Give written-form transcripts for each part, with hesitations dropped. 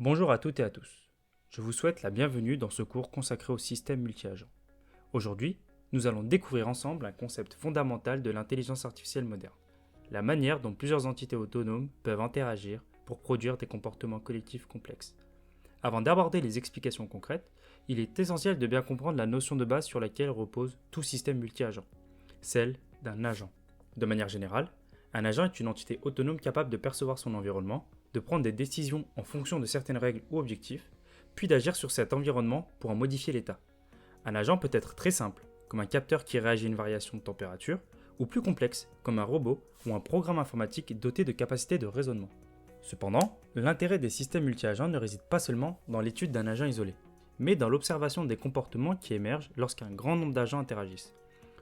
Bonjour à toutes et à tous. Je vous souhaite la bienvenue dans ce cours consacré au système multi-agent. Aujourd'hui, nous allons découvrir ensemble un concept fondamental de l'intelligence artificielle moderne, la manière dont plusieurs entités autonomes peuvent interagir pour produire des comportements collectifs complexes. Avant d'aborder les explications concrètes, il est essentiel de bien comprendre la notion de base sur laquelle repose tout système multi-agent, celle d'un agent. De manière générale, un agent est une entité autonome capable de percevoir son environnement, de prendre des décisions en fonction de certaines règles ou objectifs, puis d'agir sur cet environnement pour en modifier l'état. Un agent peut être très simple, comme un capteur qui réagit à une variation de température, ou plus complexe, comme un robot ou un programme informatique doté de capacités de raisonnement. Cependant, l'intérêt des systèmes multi-agents ne réside pas seulement dans l'étude d'un agent isolé, mais dans l'observation des comportements qui émergent lorsqu'un grand nombre d'agents interagissent.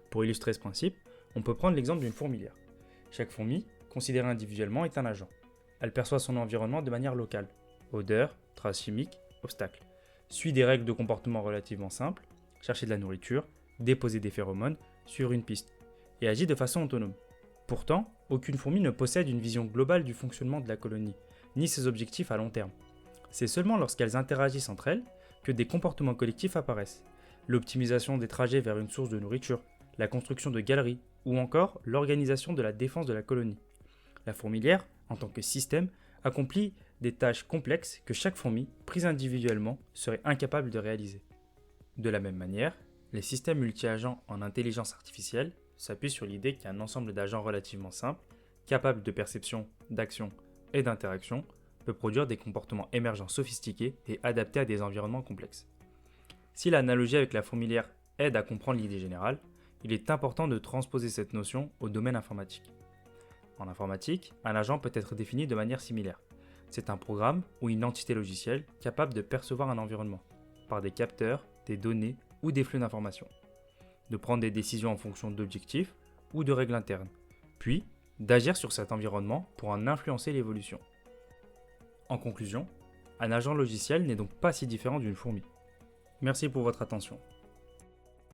Pour illustrer ce principe, on peut prendre l'exemple d'une fourmilière. Chaque fourmi, considérée individuellement, est un agent. Elle perçoit son environnement de manière locale. Odeur, traces chimiques, obstacles. Suit des règles de comportement relativement simples, chercher de la nourriture, déposer des phéromones, suivre une piste, et agit de façon autonome. Pourtant, aucune fourmi ne possède une vision globale du fonctionnement de la colonie, ni ses objectifs à long terme. C'est seulement lorsqu'elles interagissent entre elles que des comportements collectifs apparaissent. L'optimisation des trajets vers une source de nourriture, la construction de galeries, ou encore l'organisation de la défense de la colonie. La fourmilière, en tant que système, accomplit des tâches complexes que chaque fourmi, prise individuellement, serait incapable de réaliser. De la même manière, les systèmes multi-agents en intelligence artificielle s'appuient sur l'idée qu'un ensemble d'agents relativement simples, capables de perception, d'action et d'interaction, peut produire des comportements émergents sophistiqués et adaptés à des environnements complexes. Si l'analogie avec la fourmilière aide à comprendre l'idée générale, il est important de transposer cette notion au domaine informatique. En informatique, un agent peut être défini de manière similaire. C'est un programme ou une entité logicielle capable de percevoir un environnement, par des capteurs, des données ou des flux d'informations, de prendre des décisions en fonction d'objectifs ou de règles internes, puis d'agir sur cet environnement pour en influencer l'évolution. En conclusion, un agent logiciel n'est donc pas si différent d'une fourmi. Merci pour votre attention.